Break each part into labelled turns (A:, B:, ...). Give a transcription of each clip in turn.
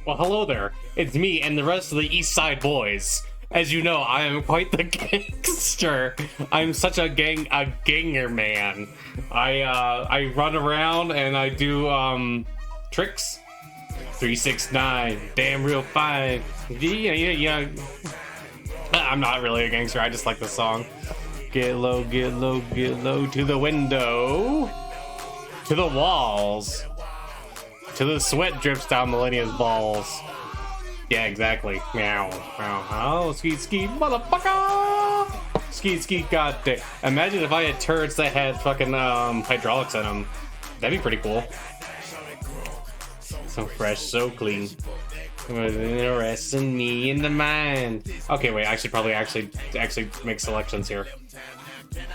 A: Well, hello there. It's me and the rest of the East Side boys. As you know, I am quite the gangster. I'm such a ganger man. I run around and I do tricks. 369, damn real fine. Yeah. I'm not really a gangster. I just like the song. Get low, get low, get low to the window, to the walls. Till the sweat drips down Millennia's balls. Yeah, exactly. Meow. Meow. Oh, skeet skeet, motherfucker! Skeet skeet, goddamn. Imagine if I had turrets that had fucking hydraulics in them. That'd be pretty cool. So fresh, so clean. Interesting me in the mind. Okay, wait. I should probably actually make selections here.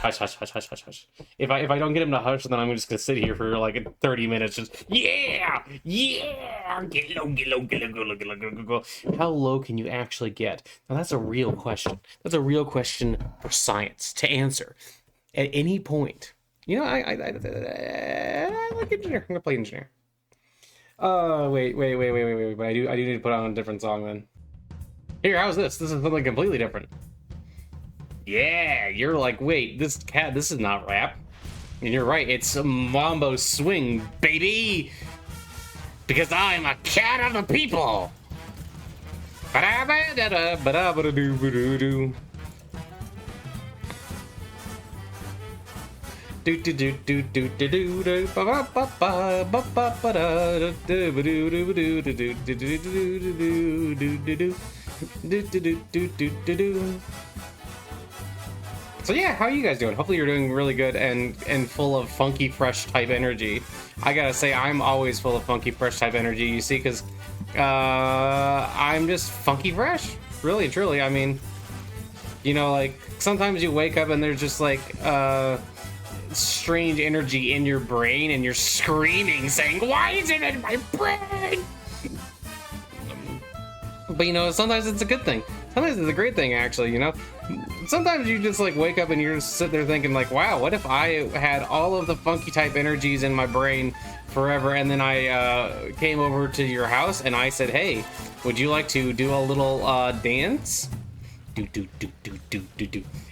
A: Hush, hush, hush, hush, hush, hush. If I don't get him to hush, then I'm just gonna sit here for like 30 minutes. Just yeah. Get low, get low, get low, get low, get low, get low, get low. How low can you actually get? Now that's a real question. That's a real question for science to answer at any point. You know, I like engineer. I'm gonna play engineer. Wait. But I do need to put on a different song then. Here, how's this? This is something completely different. Yeah, you're like, wait, this is not rap. And you're right, it's a mambo swing, baby! Because I'm a cat of the people! So yeah, how are you guys doing? Hopefully you're doing really good and full of funky fresh type energy. I gotta say, I'm always full of funky fresh type energy, you see, because I'm just funky fresh, really and truly. I mean, you know, like sometimes you wake up and there's just like strange energy in your brain and you're screaming saying, why is it in my brain? But you know, sometimes it's a good thing. Sometimes it's a great thing, actually, you know? Sometimes you just like wake up and you're just sitting there thinking like, wow, what if I had all of the funky type energies in my brain forever, and then I came over to your house and I said, hey, would you like to do a little dance? Do.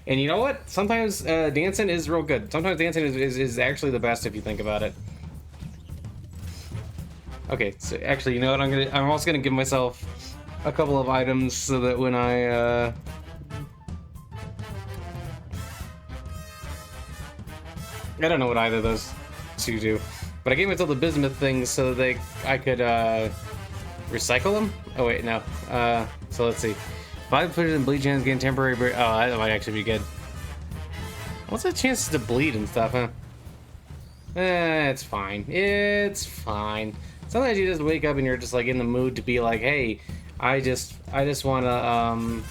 A: And you know what? Sometimes dancing is real good. Sometimes dancing is actually the best if you think about it. Okay, so actually, you know what? I'm also gonna give myself a couple of items so that when I don't know what either of those two do, but I gave myself the bismuth things so that I could recycle them. Oh wait, no. So let's see. 5 put it in bleach hands, gain temporary. Oh, that might actually be good. What's the chances to bleed and stuff, huh? It's fine. It's fine. Sometimes you just wake up and you're just like in the mood to be like, hey, I just want to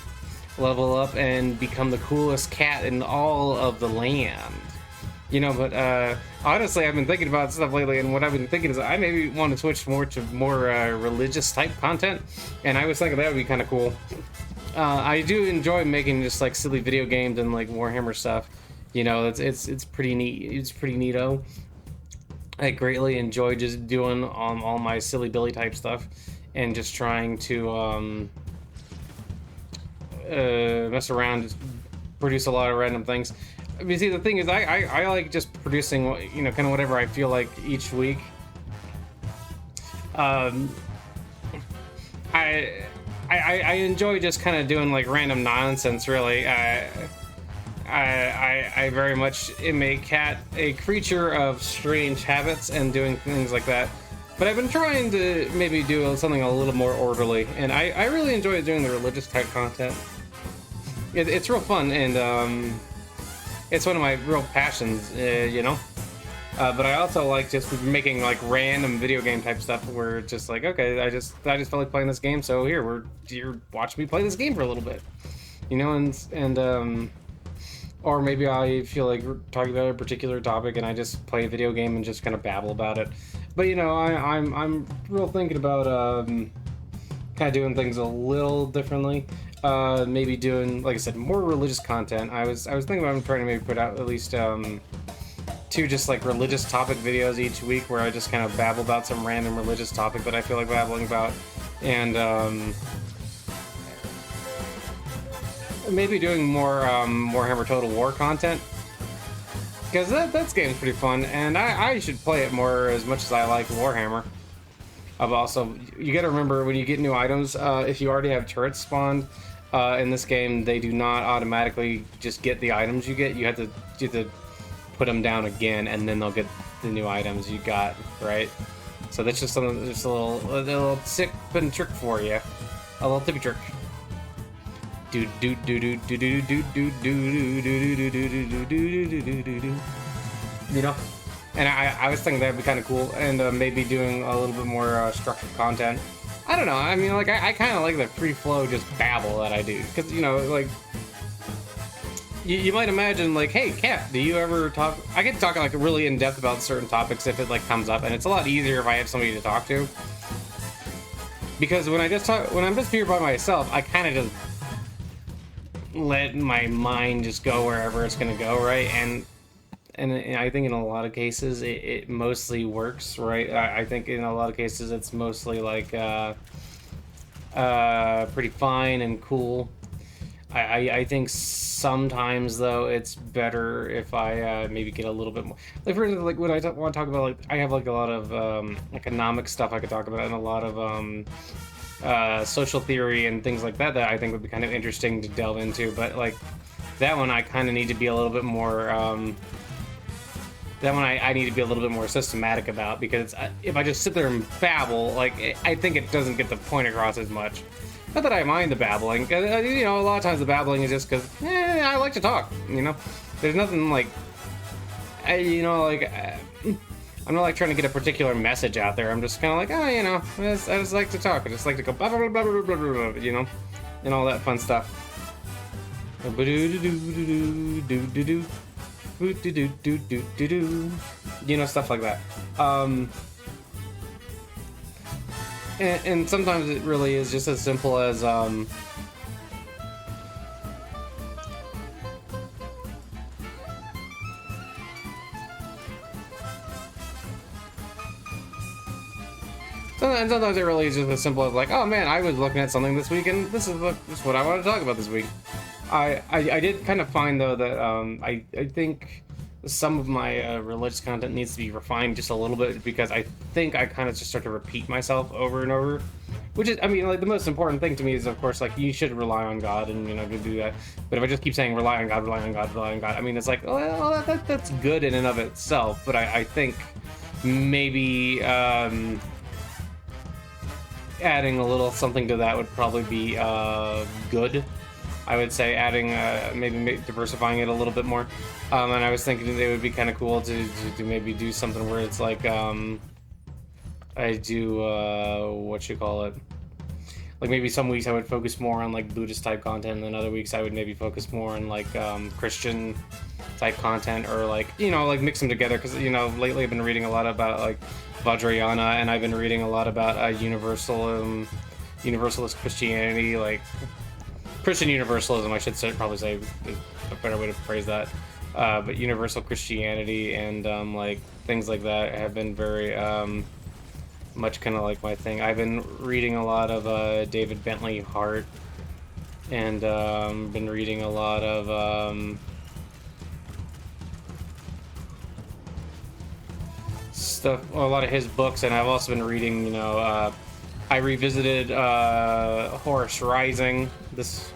A: level up and become the coolest cat in all of the land. You know, but honestly, I've been thinking about stuff lately, and what I've been thinking is I maybe want to switch more to more religious type content, and I was thinking that would be kind of cool. I do enjoy making just like silly video games and like Warhammer stuff. You know, it's pretty neat. It's pretty neato. I greatly enjoy just doing all my silly Billy type stuff and just trying to mess around, just produce a lot of random things. I mean, see, the thing is, I like just producing, you know, kind of whatever I feel like each week. I enjoy just kind of doing like random nonsense, really. I very much am a cat, a creature of strange habits and doing things like that. But I've been trying to maybe do something a little more orderly, and I really enjoy doing the religious type content. It's real fun, and it's one of my real passions, you know. But I also like just making like random video game type stuff where it's just like, okay, I just felt like playing this game, so you're watching me play this game for a little bit, you know, and or maybe I feel like talking about a particular topic and I just play a video game and just kind of babble about it. But you know, I'm real thinking about kind of doing things a little differently. Maybe doing, like I said, more religious content. I was thinking about trying to maybe put out at least 2 just like religious topic videos each week where I just kind of babble about some random religious topic that I feel like babbling about. and maybe doing more Warhammer Total War content, because that game's pretty fun, and I should play it more as much as I like Warhammer. I've also, you got to remember when you get new items, if you already have turrets spawned in this game, they do not automatically just get the items you get. You have to put them down again, and then they'll get the new items you got, right? So that's just something, just a little sick pin trick for you, a little tippy trick. Do do do do do do do do do do do do do do do do. You know, and I was thinking that'd be kind of cool, and maybe doing a little bit more structured content. I don't know. I mean, like I kind of like the free flow, just babble that I do, because you know, like you might imagine, like, hey, Catte, do you ever talk? I get to talk like really in depth about certain topics if it like comes up, and it's a lot easier if I have somebody to talk to. Because when I'm just here by myself, I kind of just let my mind just go wherever it's gonna go, right? And I think in a lot of cases it mostly works, right? I think in a lot of cases it's mostly like pretty fine and cool. I think sometimes though it's better if I maybe get a little bit more. Like for instance, like when I want to talk about, like I have like a lot of economic stuff I could talk about, and a lot of social theory and things like that I think would be kind of interesting to delve into. But like that one, I kind of need to be a little bit more. That one I need to be a little bit more systematic about, because if I just sit there and babble, like I think it doesn't get the point across as much. Not that I mind the babbling, cause you know, a lot of times the babbling is just because I like to talk. You know, there's nothing like, I'm not like trying to get a particular message out there. I'm just kind of like, oh, you know, I just like to talk. I just like to go blah blah blah blah blah blah, you know, and all that fun stuff. You know, stuff like that. And sometimes it really is just as simple as and sometimes it really is just as simple as like, oh man, I was looking at something this week, and this is what I want to talk about this week. I did kind of find though that I think some of my religious content needs to be refined just a little bit, because I think I kind of just start to repeat myself over and over, which is, I mean, like the most important thing to me is, of course, like you should rely on God, and you know, to do that. But if I just keep saying rely on God, rely on God, rely on God, I mean, it's like, well, that's good in and of itself. But I think maybe adding a little something to that would probably be good. I would say adding, maybe diversifying it a little bit more. And I was thinking it would be kind of cool to maybe do something where it's like, I do, what you call it? Like maybe some weeks I would focus more on like Buddhist type content, and then other weeks I would maybe focus more on like Christian type content, or like, you know, like mix them together. Because, you know, lately I've been reading a lot about like Vajrayana, and I've been reading a lot about universalist Christianity, like Christian universalism, I should probably say, is a better way to phrase that. But universal Christianity and like things like that have been very much kind of like my thing. I've been reading a lot of David Bentley Hart, and been reading a lot of stuff, a lot of his books, and I've also been reading, you know, I revisited Horus Rising this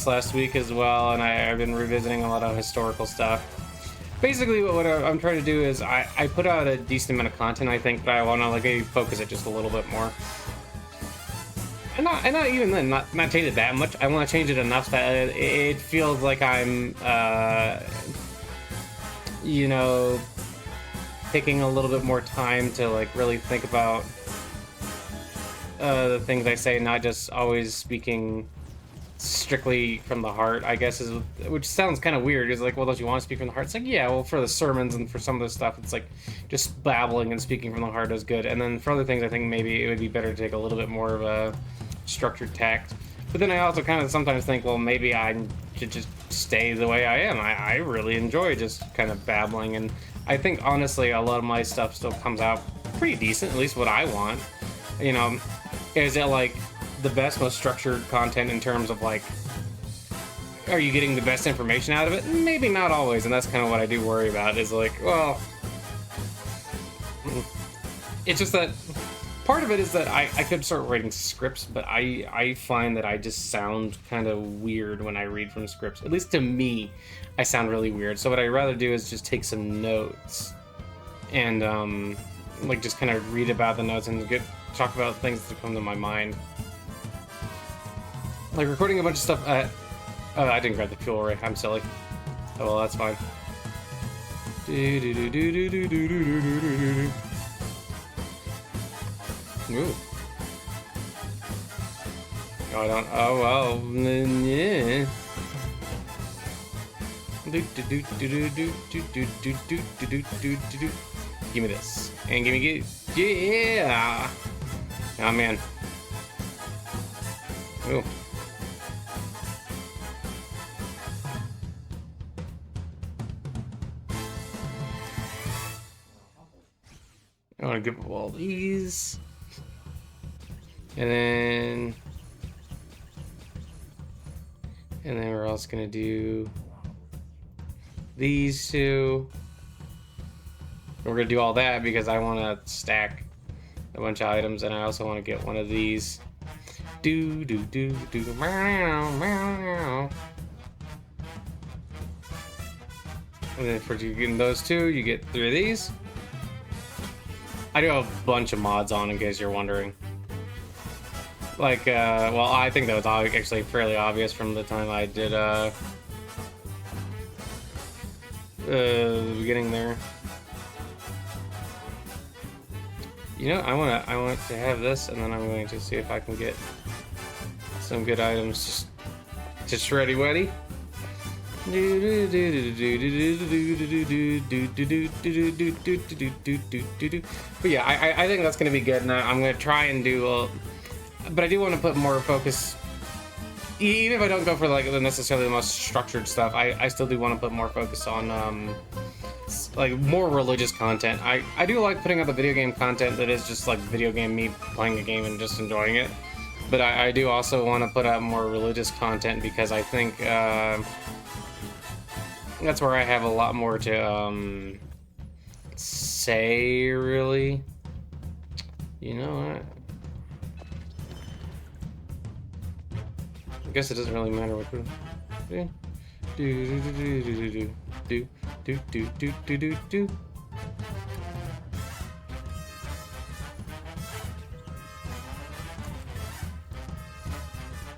A: last week as well, and I've been revisiting a lot of historical stuff. Basically, what I'm trying to do is I put out a decent amount of content, I think, but I want to like maybe focus it just a little bit more. And not even then, not change it that much. I want to change it enough that it feels like I'm, you know, taking a little bit more time to like really think about the things I say, not just always speaking strictly from the heart, I guess, is, which sounds kind of weird. Is like, well, don't you want to speak from the heart? It's like, yeah, well, for the sermons and for some of this stuff, it's like just babbling and speaking from the heart is good. And then for other things, I think maybe it would be better to take a little bit more of a structured tact. But then I also kind of sometimes think, well, maybe I should just stay the way I am. I really enjoy just kind of babbling, and I think honestly a lot of my stuff still comes out pretty decent, at least what I want. You know, Is it like the best, most structured content in terms of like, are you getting the best information out of it? Maybe not always, and that's kind of what I do worry about, is like, well, it's just that part of it is that I could start writing scripts, but I find that I just sound kind of weird when I read from scripts. At least to me, I sound really weird. So what I'd rather do is just take some notes and like just kind of read about the notes and talk about things that come to my mind. Like recording a bunch of stuff. Oh, I didn't grab the fuel array. I'm silly. Oh well, that's fine. Ooh. Oh, I don't. Oh well. Yeah. Give me this. And give me. Yeah. Oh man. Ooh. I want to give up all these. And then we're also gonna do these two. We're gonna do all that because I want to stack a bunch of items, and I also want to get one of these. And then for getting those two, you get 3 of these. I do have a bunch of mods on, in case you're wondering. Like, well, I think that was actually fairly obvious from the time I did, the beginning there. You know, I want to have this, and then I'm going to see if I can get some good items just ready. But yeah, I think that's going to be good, and I'm going to try and do but I do want to put more focus, even if I don't go for like necessarily the most structured stuff. I still do want to put more focus on like more religious content. I do like putting out the video game content that is just like video game, me playing a game and just enjoying it, but I do also want to put out more religious content because I think that's where I have a lot more to say, really. You know what? I guess it doesn't really matter what we do.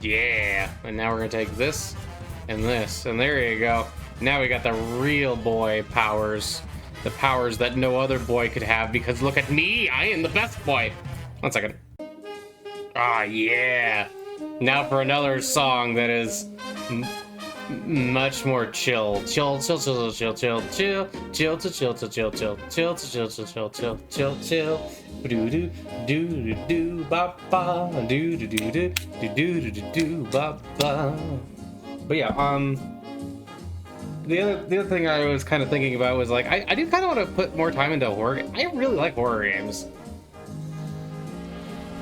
A: Yeah, and now we're gonna take this and this, and there you go. Now we got the real boy powers. The powers that no other boy could have, because look at me, I am the best boy. 1 second. Ah, yeah. Now for another song that is much more chill. Chill. Do do do do ba ba do do do do do do do ba ba. But yeah, the other thing I was kind of thinking about was like I do kind of want to put more time into horror. I really like horror games.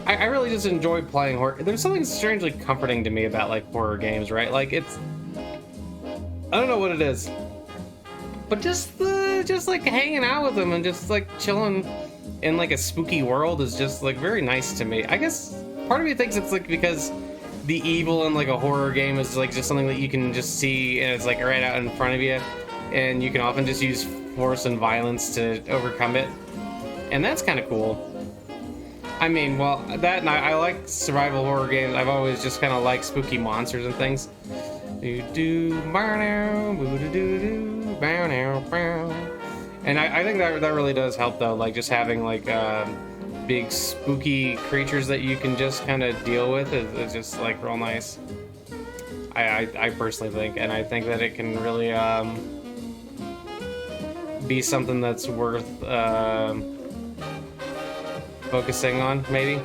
A: I really just enjoy playing horror. There's something strangely comforting to me about like horror games, right? Like I don't know what it is, but just like hanging out with them and just like chilling in like a spooky world is just like very nice to me. I guess part of me thinks it's like because the evil in like a horror game is like just something that you can just see and it's like right out in front of you, and you can often just use force and violence to overcome it, and that's kind of cool. I mean, well, that and I like survival horror games. I've always just kind of liked spooky monsters and things. And I think that really does help though, like just having like big spooky creatures that you can just kind of deal with is just like real nice. I personally think, and I think that it can really be something that's worth focusing on, maybe.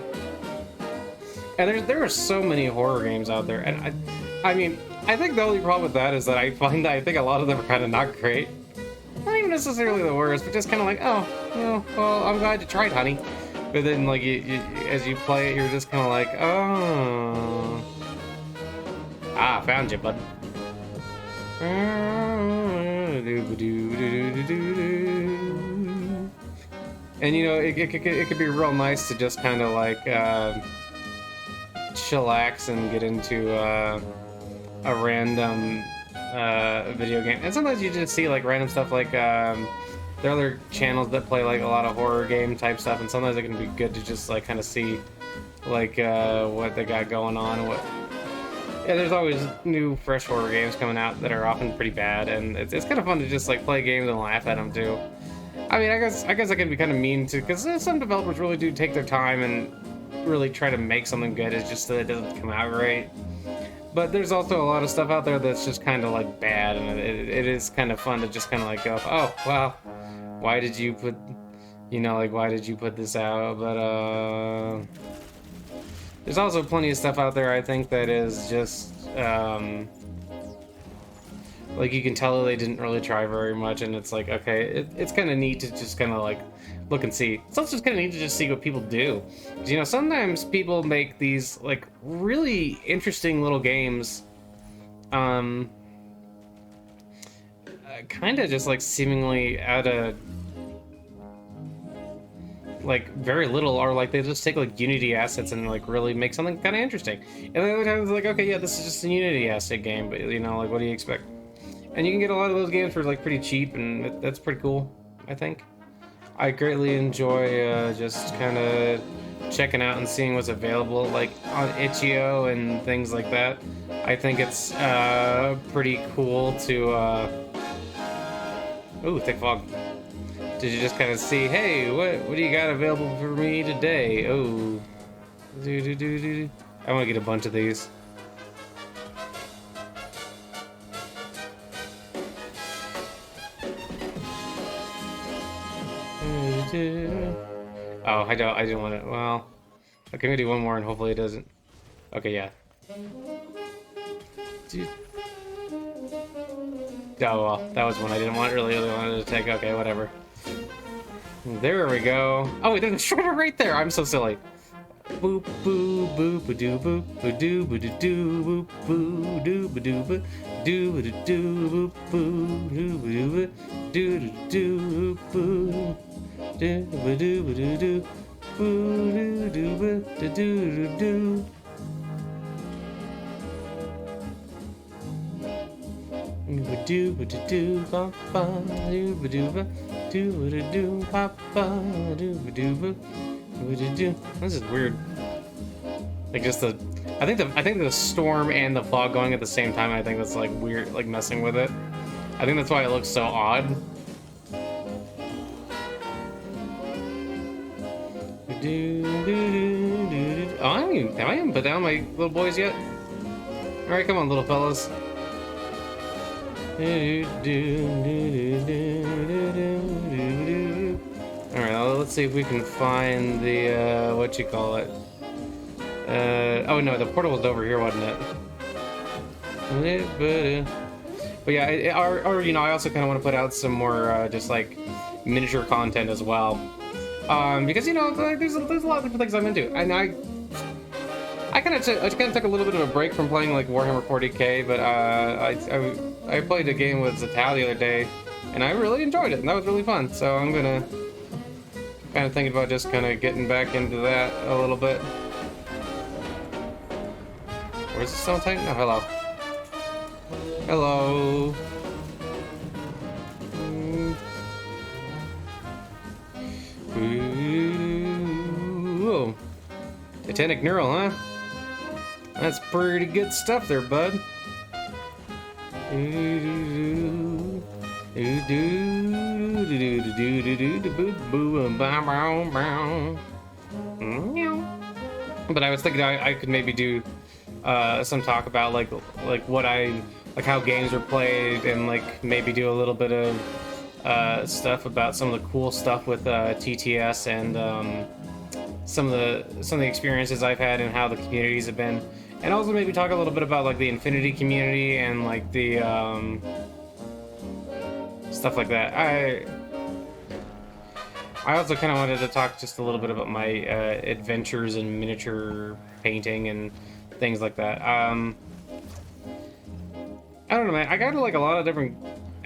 A: And there are so many horror games out there, and I mean, I think the only problem with that is that I find that I think a lot of them are kind of not great. Not even necessarily the worst, but just kind of like, oh, well, I'm glad you tried, honey. But then, like, as you play it, you're just kind of like, oh. Ah, found you, bud. And you know, it could be real nice to just kind of like chillax and get into a random video game. And sometimes you just see like random stuff like there are other channels that play like a lot of horror game type stuff, and sometimes it can be good to just like kind of see like what they got going on and what. Yeah, there's always new, fresh horror games coming out that are often pretty bad, and it's kind of fun to just like play games and laugh at them too. I mean, I guess I can be kind of mean too, because some developers really do take their time and really try to make something good. It's just that it doesn't come out right. But there's also a lot of stuff out there that's just kind of like bad, and it is kind of fun to just kind of like go, oh, well, why did you put, you know, like why did you put this out? But there's also plenty of stuff out there, I think, that is just, like, you can tell they didn't really try very much, and it's like, okay, it's kind of neat to just kind of, like, look and see. It's also just kind of neat to just see what people do. 'Cause, you know, sometimes people make these, like, really interesting little games, kind of just, like, seemingly out of like very little, or like they just take like Unity assets and like really make something kind of interesting. And then other times it's like, okay, yeah, this is just a Unity asset game, but you know, like what do you expect? And you can get a lot of those games for like pretty cheap, and that's pretty cool, I think. I greatly enjoy just kind of checking out and seeing what's available like on itch.io and things like that. I think it's pretty cool to ooh, thick fog. Did you just kind of see, hey, what do you got available for me today? Oh, I want to get a bunch of these. Oh, I didn't want to. Well, okay, I'm gonna do one more and hopefully it doesn't. Okay, yeah. Oh well, that was one I didn't really wanted to take. Okay, whatever. There we go. Oh wait, there's a shredder right there. I'm so silly. Boop boop boop ba doo boop ba doo ba doo boop boo doo ba doo ba doo ba doo boop boo doo ba doo ba doo doo boo doo ba doo ba doo doo boo doo doo ba doo doo. Do ba do ba ba do ba do ba do ba do ba ba do ba do ba do. This is weird. Like just the, I think the storm and the fog going at the same time. I think that's like weird, like messing with it. I think that's why it looks so odd. Oh, I haven't put down my little boys yet. All right, come on, little fellas. Alright, let's see if we can find the, what you call it. Oh no, the portal was over here, wasn't it? But yeah, or you know, I also kind of want to put out some more, just like, miniature content as well. Because, you know, like, there's a lot of different things I'm into, and I kind of took a little bit of a break from playing like Warhammer 40k, but I played a game with Catte the other day, and I really enjoyed it, and that was really fun. So I'm gonna kind of thinking about just kind of getting back into that a little bit. Where's the Stone Titan? Oh, hello. Hello. Ooh. Titanic Neural, huh? That's pretty good stuff there, bud. But I was thinking I could maybe do some talk about like what like how games are played, and like maybe do a little bit of stuff about some of the cool stuff with TTS, and some of the experiences I've had and how the communities have been. And also maybe talk a little bit about like the Infinity community and like the stuff like that. I also kind of wanted to talk just a little bit about my adventures in miniature painting and things like that. I don't know, man. I got like a lot of different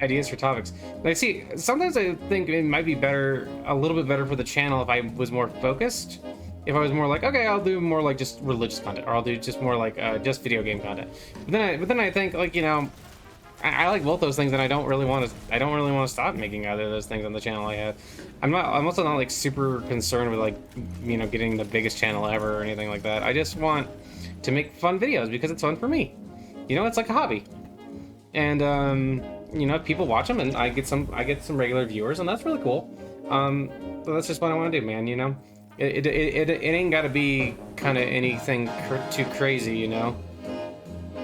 A: ideas for topics. Like, see, sometimes I think it might be better, a little bit better for the channel if I was more focused. If I was more like, okay, I'll do more like just religious content, or I'll do just more like just video game content. But then I think, like, you know, I like both those things, and I don't really want to stop making either of those things on the channel I have. I'm also not like super concerned with, like, you know, getting the biggest channel ever or anything like that. I just want to make fun videos because it's fun for me. You know, it's like a hobby. And you know, people watch them, and I get some regular viewers, and that's really cool. So that's just what I want to do, man. You know, it ain't got to be kind of anything too crazy, you know.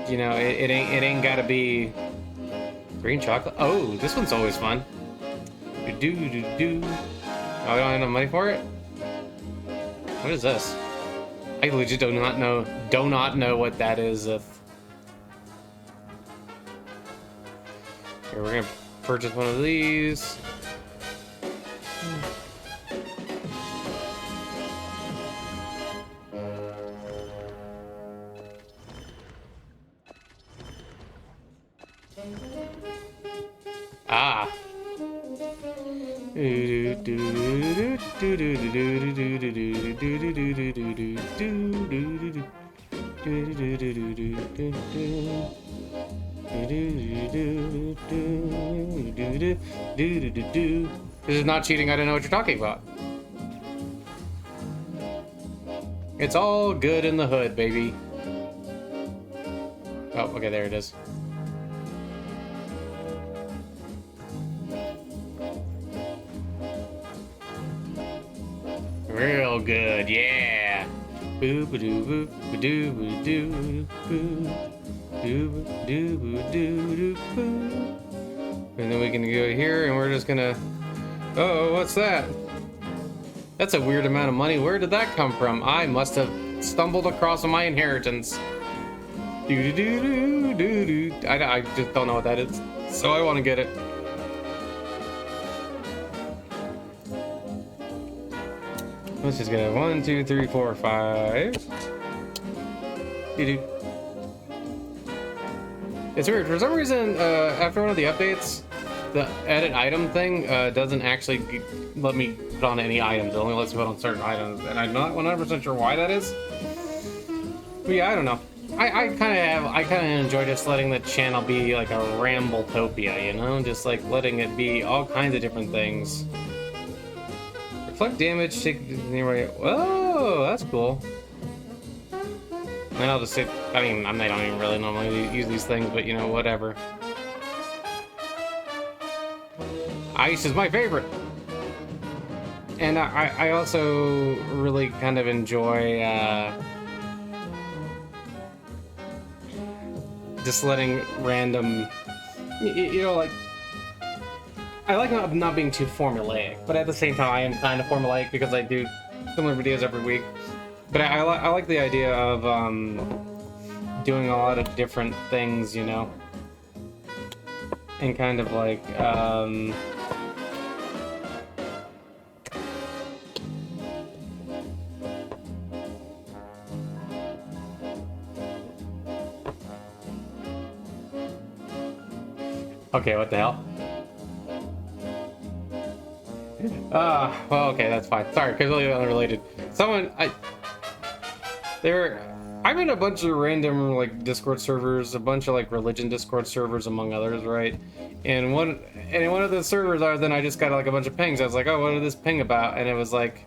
A: You know, it ain't got to be green chocolate. Oh, this one's always fun. Do. Oh, I don't have enough money for it. What is this? I legit do not know what that is. Here, we're gonna purchase one of these. Ah. This is not cheating. I don't know what you're talking about. It's all good in the hood, baby. Oh, okay, there it is. Real good, yeah. Boo ba doo boo ba doo ba doo boo. Doo ba doo ba doo boo. And then we can go here, and we're just gonna. Oh, what's that? That's a weird amount of money. Where did that come from? I must have stumbled across my inheritance. Doo doo doo doo doo. I just don't know what that is, so I want to get it. Let's just get 1, 2, 3, 4, 5. Doo-doo. It's weird. For some reason, after one of the updates, the edit item thing doesn't actually let me put on any items. It only lets me put on certain items, and I'm not 100% sure why that is. But yeah, I don't know. I kind of enjoy just letting the channel be like a Rambletopia, you know, just like letting it be all kinds of different things. Reflect damage, take nearby. Whoa, that's cool. And I'll just say, I mean, I don't even really normally use these things, but you know, whatever. Ice is my favorite. And I also really kind of enjoy just letting random, you know, like, I like not being too formulaic, but at the same time I am kind of formulaic because I do similar videos every week. But I like the idea of doing a lot of different things, you know, and kind of like okay, what the hell? Well, okay, that's fine. Sorry, completely unrelated. I'm in a bunch of random, like, Discord servers, a bunch of, like, religion Discord servers, among others, right? And in one of the servers, then I just got, like, a bunch of pings. I was like, oh, what is this ping about? And it was like,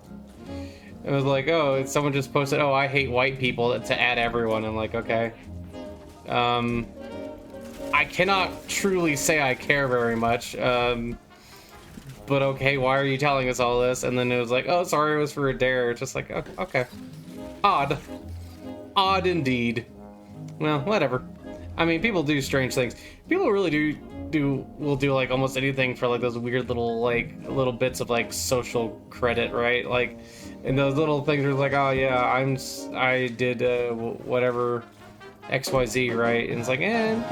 A: oh, someone just posted, oh, I hate white people, to add everyone. I'm like, okay. I cannot truly say I care very much, but okay, why are you telling us all this? And then it was like, oh, sorry, it was for a dare. Just like, oh, okay. Odd. Odd indeed. Well, whatever. I mean, people do strange things. People really will do like almost anything for like those weird little bits of like social credit, right? Like, and those little things are like, oh yeah, I did whatever XYZ, right? And it's like, and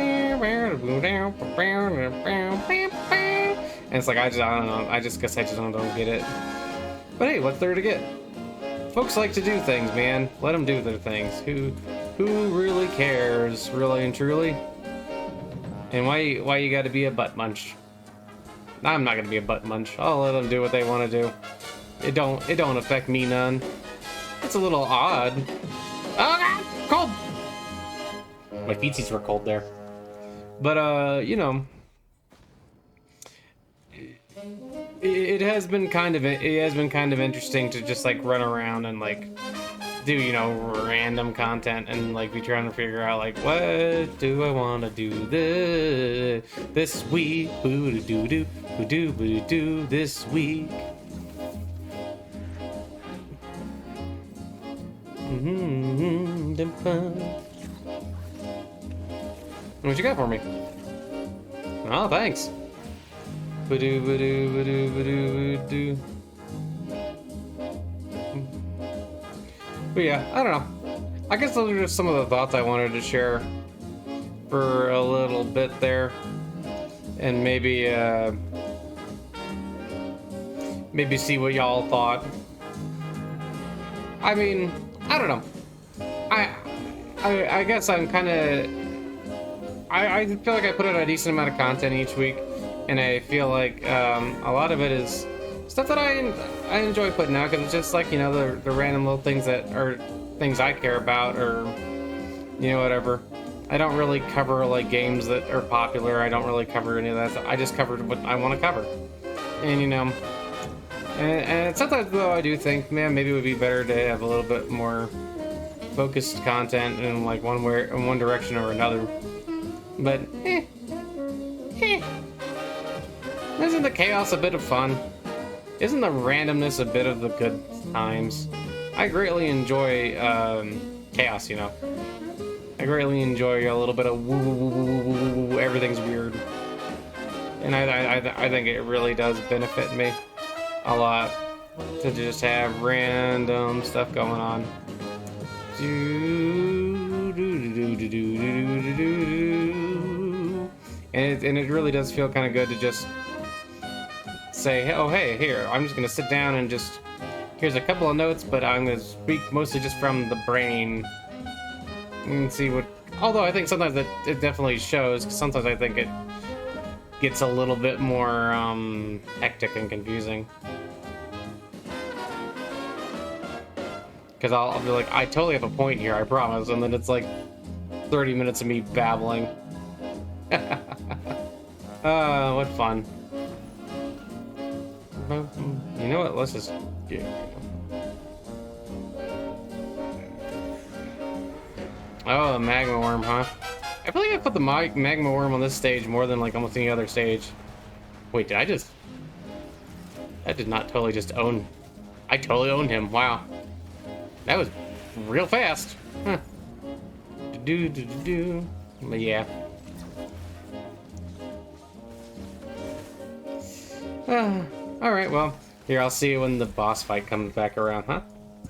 A: it's like, I don't know. I just guess I just don't get it. But hey, what's there to get? Folks like to do things, man. Let them do their things. Who really cares, really and truly? And why you gotta be a butt munch? I'm not gonna be a butt munch. I'll let them do what they want to do. It don't affect me none. It's a little odd. Oh God, cold. My feetsies were cold there. But you know, it has been kind of interesting to just like run around and like do, you know, random content and like be trying to figure out like, what do I want to do this week? Boo doo doo doo boo doo this week. What you got for me? Oh, thanks. But yeah, I don't know. I guess those are just some of the thoughts I wanted to share for a little bit there, and maybe see what y'all thought. I mean, I don't know. I guess I'm kind of. I feel like I put out a decent amount of content each week, and I feel like a lot of it is stuff that I enjoy putting out, because it's just like, you know, the random little things that are things I care about, or, you know, whatever. I don't really cover like games that are popular. I don't really cover any of that stuff. I just covered what I want to cover, and you know, and sometimes though I do think, man, maybe it would be better to have a little bit more focused content in like one direction or another. But isn't the chaos a bit of fun? Isn't the randomness a bit of the good times? I greatly enjoy chaos, you know. I greatly enjoy a little bit of woo, everything's weird. And I think it really does benefit me a lot to just have random stuff going on. And it really does feel kind of good to just say, oh hey, here, I'm just gonna sit down and just, here's a couple of notes, but I'm gonna speak mostly just from the brain and see what, although I think sometimes it definitely shows, because sometimes I think it gets a little bit more hectic and confusing. Because I'll be like, I totally have a point here, I promise, and then it's like 30 minutes of me babbling. What fun. You know what, let's just get... Oh, the magma worm, huh? I feel like I put the magma worm on this stage more than like almost any other stage. Wait, did I just... I did not totally just own... I totally owned him, wow. That was real fast. Huh. But yeah. Alright, well, here, I'll see you when the boss fight comes back around, huh?